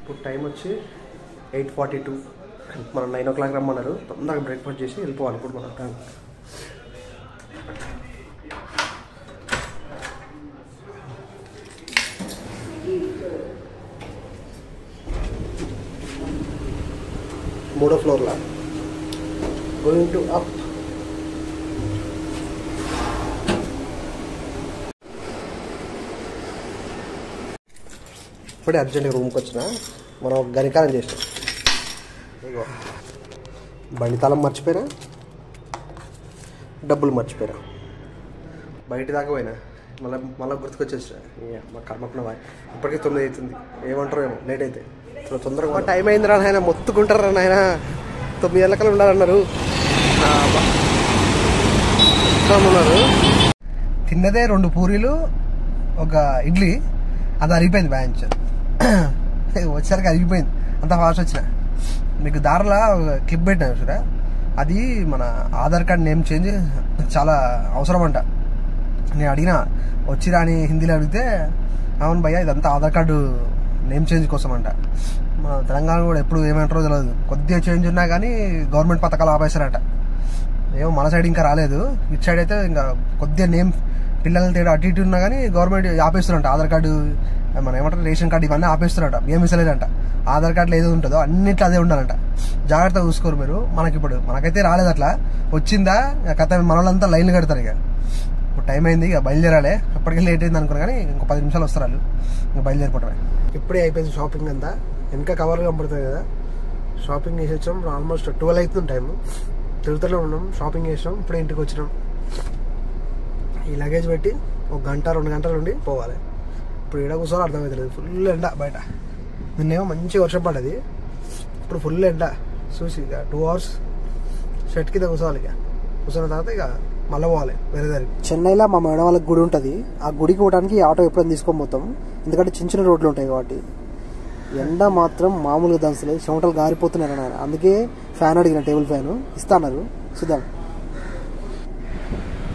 ఇప్పుడు టైం వచ్చి 8:42. మనం 9 o'clock రమ్మన్నారు. తొందరగా బ్రేక్ఫాస్ట్ చేసి వెళ్ళిపోవాలి ఇప్పుడు మనం ట్యాంక్. మూడో ఫ్లోర్లా గోయింగ్ టు అప్. ఇప్పుడే అర్జెంట్గా రూమ్కి వచ్చిన మనం గనికారం చేసినాం. ఇగో బండి తాళం మర్చిపోయినా, డబ్బులు మర్చిపోయినా, బయట దాకా పోయినా, మళ్ళీ గుర్తుకొచ్చేసిన. మా కర్మకున్న ఇప్పటికీ 9 అవుతుంది. ఏమంటారు ఏమో లేట్ అయితే తొందరగా టైం అయిందిరా నాయన, మొత్తుకుంటారా నాయన. 9 గంటలకల్లా ఉండాలన్నారు. ఉన్నారు. తిన్నదే 2 పూరీలు, ఒక ఇడ్లీ. అది అరిగిపోయింది బ్యాంచ్. వచ్చేసరికి అరిగిపోయింది, అంత ఫాస్ట్ వచ్చిన. మీకు దారిలో క్లిప్ పెట్టినా చూరా, అది మన ఆధార్ కార్డ్ నేమ్ చేంజ్ చాలా అవసరం అంట. నేను అడిగిన వచ్చిరా అని హిందీలో అడిగితే, అవును భయ్యా ఇదంతా ఆధార్ కార్డు నేమ్ చేంజ్ కోసం అంట. మన తెలంగాణ కూడా ఎప్పుడు ఏమంటారో తెలియదు, కొద్దిగా చేంజ్ ఉన్నా కానీ గవర్నమెంట్ పథకాలు ఆపేస్తారట. ఏమో మన సైడ్ ఇంకా రాలేదు, ఇటు సైడ్ అయితే ఇంకా కొద్దిగా నేమ్ పిల్లల తేడా అటు ఇటు ఉన్నా కానీ గవర్నమెంట్ ఆపేస్తారంట. ఆధార్ కార్డు, మనం ఏమంటారు రేషన్ కార్డు, ఇవన్నీ ఆపేస్తారంట. ఏం మిసలేదంట. ఆధార్ కార్డులో ఏదో ఉంటుందో అన్నిట్లో అదే ఉండాలంట. జాగ్రత్తగా చూసుకోరు మీరు. మనకైతే రాలేదు, అట్లా వచ్చిందా కథ మన వాళ్ళంతా లైన్లు కడతారు. ఇక ఇప్పుడు టైం అయింది, ఇక బయలుదేరాలి. అప్పటికే లేట్ అయింది అనుకున్నా కానీ ఇంకో 10 నిమిషాలు వస్తారు వాళ్ళు. ఇంకా బయలుదేరిపోవటమే. ఇప్పుడే అయిపోయింది షాపింగ్ అంతా. వెనక కవర్లు కనపడుతుంది కదా, షాపింగ్ చేసి వచ్చాం. ఆల్మోస్ట్ 12 అవుతుంది టైం. తిరుగుతూనే ఉన్నాం, షాపింగ్ చేసాం. ఇప్పుడే ఇంటికి వచ్చినాం. ఈ లగేజ్ పెట్టి 1 గంట 2 గంటలు ఉండి పోవాలి. ఇప్పుడు ఈడ కూర్చోవాలి అర్థమవుతలేదు, ఫుల్ ఎండ బయట. నిన్నేమో మంచి వర్షం పడ్డది, ఇప్పుడు ఫుల్ ఎండ. చూసి ఇక 2 hours షర్ట్ కింద కూర్చోవాలి. ఇక కూర్చున్న తర్వాత ఇక మళ్ళీ పోవాలి వేరే దానికి. చెన్నైలో మా మేడం వాళ్ళకి గుడి ఉంటుంది. ఆ గుడికి పోవడానికి ఆటో ఎప్పుడైనా తీసుకొని పోతాం, ఎందుకంటే చిన్న చిన్న రోడ్లు ఉంటాయి కాబట్టి. ఎండ మాత్రం మామూలుగా దంచలేదు, చెమటలు గారిపోతున్నారు నాయన. అందుకే ఫ్యాన్ అడిగిన, టేబుల్ ఫ్యాన్ ఇస్తాన్నారు. చూద్దాం.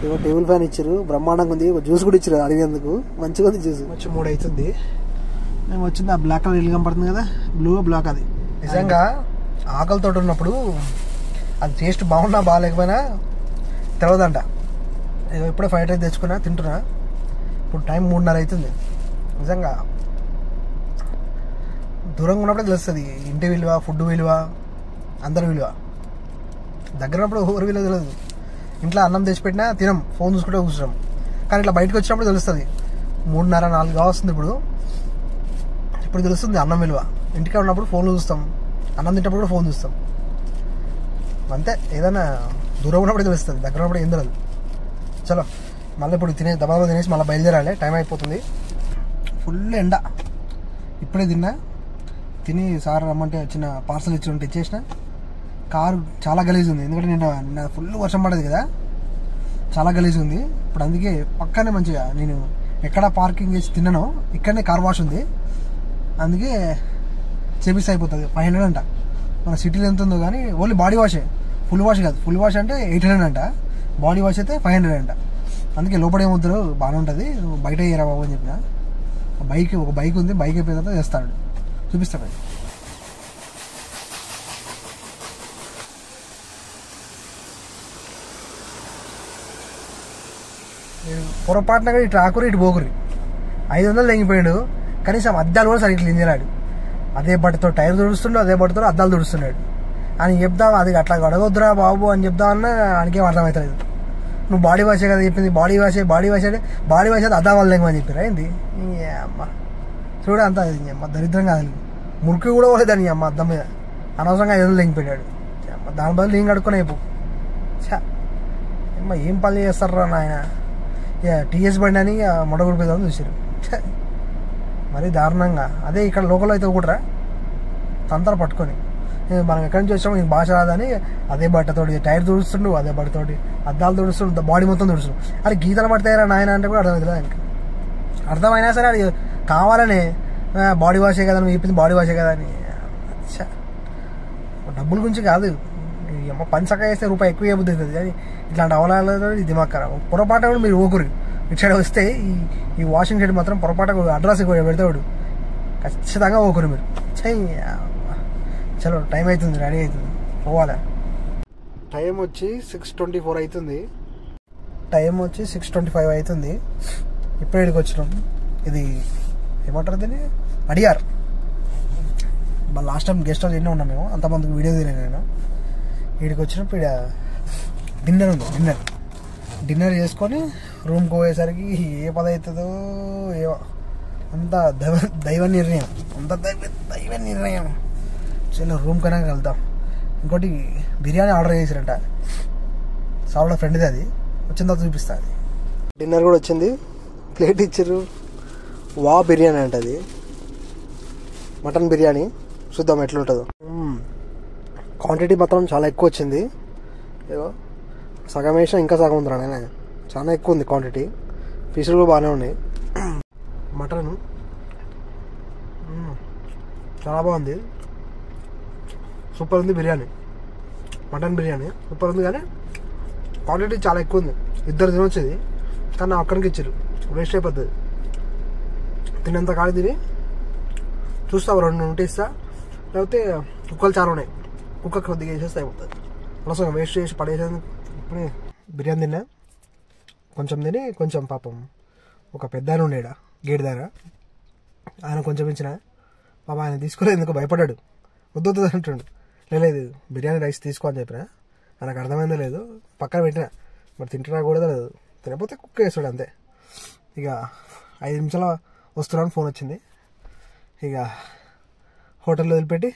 ఇగో టేబుల్ ఫ్యాన్ ఇచ్చారు, బ్రహ్మాండంగా ఉంది. జ్యూస్ కూడా ఇచ్చారు అడిగేందుకు, మంచిగా ఉంది జ్యూస్. మంచి 3 అవుతుంది. మేము వచ్చింది ఆ బ్లాక్ కలర్ ఇల్లు కనపడుతుంది కదా, బ్లూ బ్లాక్. అది నిజంగా ఆకలితో ఉన్నప్పుడు అది టేస్ట్ బాగున్నా బాగాలేకపోయినా తెలియదంట. ఇప్పుడే ఫ్రైడ్ రైస్ తెచ్చుకున్నా, తింటున్నా. ఇప్పుడు టైం 3:30 అవుతుంది. నిజంగా దూరంగా ఉన్నప్పుడే తెలుస్తుంది ఇంటి విలువ, ఫుడ్ విలువ, అందరి విలువ. దగ్గర ఉన్నప్పుడు ఎవరి విలువ తెలియదు. ఇంట్లో అన్నం తెచ్చిపెట్టినా తినం, ఫోన్ చూసుకుంటే కూర్చున్నాం. కానీ ఇట్లా బయటకు వచ్చినప్పుడు తెలుస్తుంది. 3:30 4 వస్తుంది ఇప్పుడు తెలుస్తుంది అన్నం విలువ. ఇంటికి ఉన్నప్పుడు ఫోన్లు చూస్తాం, అన్నం తింటప్పుడు కూడా ఫోన్ చూస్తాం. అంతే, ఏదైనా దూరం ఉన్నప్పుడు తెలుస్తుంది, దగ్గర ఉన్నప్పుడు ఏం తెలియదు. చలో మళ్ళీ ఇప్పుడు దబాగా తినేసి మళ్ళీ బయలుదేరాలి, టైం అయిపోతుంది. ఫుల్ ఎండ. ఇప్పుడే తిని సార్ రమ్మంటే చిన్న పార్సల్ ఇచ్చి ఉంటే ఇచ్చేసిన. కారు చాలా గలీజ్ ఉంది, ఎందుకంటే నిన్న ఫుల్ వర్షం పడేది కదా, చాలా గలీజ్ ఉంది. ఇప్పుడు అందుకే పక్కనే మంచిగా నేను ఎక్కడ పార్కింగ్ చేసి తిన్నానో ఇక్కడనే కార్ వాష్ ఉంది, అందుకే చేపిస్తే అయిపోతుంది. 500 అంట. మన సిటీలో ఎంత ఉందో కానీ ఓన్లీ బాడీ వాషే, ఫుల్ వాష్ కాదు. ఫుల్ వాష్ అంటే 800 అంట, బాడీ వాష్ అయితే 500 అంట. అందుకే లోపల ఏమవుతారు బాగానే ఉంటుంది, బయట ఏరా బాబు అని చెప్పిన. ఒక బైక్ ఉంది, బైక్ అయిపోయిన తర్వాత చేస్తాడు, చూపిస్తాడు. పొరపాటున కూడా ఇటు రాకురి ఇటు పోకురి. 500 తెగిపోయాడు, కనీసం అద్దాలు కూడా సరిగ్గా క్లీన్ చేయలేడు. అదే బట్టతో టైర్ తుడుస్తున్నాడు, అదే బట్టతో అద్దాలు తుడుస్తున్నాడు. అని చెప్దాం, అది అట్లా అడగొద్దురా బాబు అని చెప్దామన్నా ఆయనకేం అర్థమవుతలేదు. నువ్వు బాడీ వాషే కదా చెప్పింది, బాడీ వాష్ అంటే బాడీ వాష్ అయితే అద్దాలు లేకమని చెప్పారు. ఏంది అమ్మ చూడ, అంత అమ్మ దరిద్రం కాదు. మురికి కూడా పోలేదని అమ్మ అద్దం మీద, అనవసరంగా 500 తెగిపోయాడు. దాని బదులు నేను కడుక్కొని అయిపో. అమ్మ ఏం పని చేస్తారా నాయన. ఇక టీఎస్ బండి అని మొడగొడిపోదామని చూసారు, మరీ దారుణంగా. అదే ఇక్కడ లోకల్ అయితే ఒకటిరా తంతర పట్టుకొని, మనం ఎక్కడి నుంచి వచ్చామో నీకు భాష రాదని అదే బట్టతోటి టైర్ తుడుస్తుండు, అదే బట్టతోటి అద్దాలు తుడుస్తుండు, బాడీ మొత్తం తుడుస్తుండు. అరే గీతలు పడతాయిరా నాయన అంటే కూడా అర్థమవుతుంది ఆయనకి. అర్థమైనా సరే అది కావాలనే బాడీ వాషే కదా, నువ్వు చెప్పింది బాడీ వాషే కదా అని. డబ్బుల గురించి కాదు, పని చక్కగా చేస్తే రూపాయి ఎక్కువ ఇవ్వబుద్ధి అవుతుంది. కానీ ఇట్లాంటి అవలాలతో దిమాగ్ ఖరాబ్. పొరపాటు కూడా మీరు ఊకురు. ఇటు సైడ్ వస్తే ఈ వాషింగ్ షెడ్ మాత్రం పొరపాటు అడ్రస్ పెడతాడు, ఖచ్చితంగా ఊకురు మీరు. చలో టైం అవుతుంది, రెడీ అవుతుంది, పోవాలి. టైం వచ్చి 6:24 అవుతుంది. టైం వచ్చి 6:25 అవుతుంది. ఇప్పుడు ఇక్కడికి వచ్చినాం. ఇది ఏమంటారు దీన్ని, Adyar. Last time guest house ఎన్నో ఉన్నాం మేము, అంతమందికి వీడియో తీయలేదు నేను. వీడికి వచ్చినప్పుడు ఇక్కడ డిన్నర్ ఉంది. డిన్నర్ చేసుకొని రూమ్కి పోయేసరికి ఏ పద అవుతుందో ఏవో, అంత దైవ నిర్ణయం, దైవ నిర్ణయం. చలో రూమ్ కన్నా వెళ్తాం. ఇంకోటి బిర్యానీ ఆర్డర్ చేసిరంట, సావుల ఫ్రెండ్ది, అది వచ్చిన తర్వాత చూపిస్తా. అది డిన్నర్ కూడా వచ్చింది, ప్లేట్ ఇచ్చారు. వా బిర్యానీ అంట, అది మటన్ బిర్యానీ. చూద్దాం ఎట్లుంటుందో. క్వాంటిటీ మాత్రం చాలా ఎక్కువ వచ్చింది. ఏదో సగం వేసినా ఇంకా సగం ఉందిరా నేను, చాలా ఎక్కువ ఉంది క్వాంటిటీ. పీసులు కూడా బాగానే ఉన్నాయి. మటన్ చాలా బాగుంది, సూపర్ ఉంది. బిర్యానీ, మటన్ బిర్యానీ సూపర్ ఉంది, కానీ క్వాంటిటీ చాలా ఎక్కువ ఉంది. 2 తినొచ్చేది, కానీ నా ఒక్కరికి ఇచ్చారు, వేస్ట్ అయిపోతుంది. తిన్నంత కాదు తిని చూస్తావు, 2 ఉంటే ఇస్తా, లేకపోతే కుక్కలు చాలా ఉన్నాయి, కుక్కకి కొద్దిగా వేసేస్తే అయిపోతుంది. అనవసరం వేస్ట్ చేసి పడేసేది. ఇప్పుడే బిర్యానీ తిన్నా, కొంచెం తిని కొంచెం పాపం ఒక పెద్ద ఆయన ఉండేడా గేట్ దగ్గర, ఆయన కొంచెం ఇచ్చిన. పాప ఆయన తీసుకోలేదు, ఎందుకు భయపడ్డాడు, వద్దు అంటుండు. లేదు బిర్యానీ రైస్ తీసుకో అని చెప్పిన. నాకు అర్థమైందో లేదు, పక్కన పెట్టినా. మరి తింటున్నా కూడా లేదు, తినకపోతే కుక్క వేస్తాడు అంతే. ఇక 5 నిమిషాలు వస్తున్నాను, ఫోన్ వచ్చింది. ఇక హోటల్లో వదిలిపెట్టి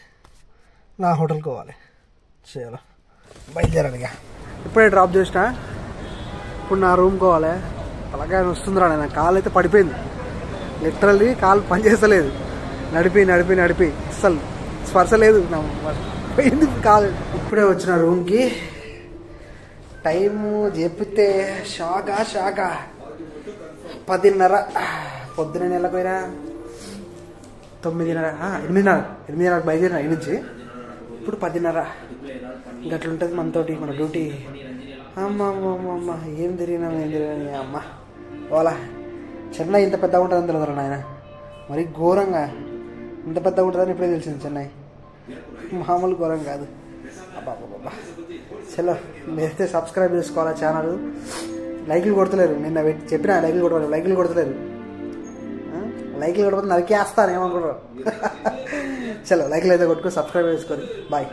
నా హోటల్కి పోవాలి. చేయాలి, బయలుదేరాలి. ఇక ఇప్పుడే డ్రాప్ చేసిన, ఇప్పుడు నా రూమ్కి పోవాలి. అలాగే వస్తుందిరా, నా కాలు అయితే పడిపోయింది, లిటరల్లీ కాలు పనిచేస్తలేదు. నడిపి అస్సలు స్పర్శ లేదు, పోయింది కాలు. ఇప్పుడే వచ్చిన రూమ్కి, టైము చెప్పితే షాకా 10:30. పొద్దున నెలపోయినా 9:30, 8:30 బయలుదేరిన ఇంటి నుంచి. ఇప్పుడు 10:30. గట్లుంటుంది మనతోటి, మన డ్యూటీ. అమ్మ ఏం తిరిగినా అమ్మ. ఓలా చెన్నై ఇంత పెద్దగా ఉంటుందని తెలియదు నాయన, మరి ఘోరంగా ఇంత పెద్దగా ఉంటుందని ఇప్పుడే తెలిసింది. చెన్నై మామూలు ఘోరం కాదు. అబ్బాబ్బా. చలో మీరైతే సబ్స్క్రైబ్ చేసుకోవాలి ఛానల్. లైక్లు కొడతలేరు, నిన్న చెప్పిన లైక్లు కొడతలేరు. లైక్లు కొట్టకపోతే నరికేస్తాను ఏమనుకుంటారు. చలో లైక్లు అయితే కొట్టుకొని సబ్స్క్రైబ్ చేసుకోండి. బాయ్.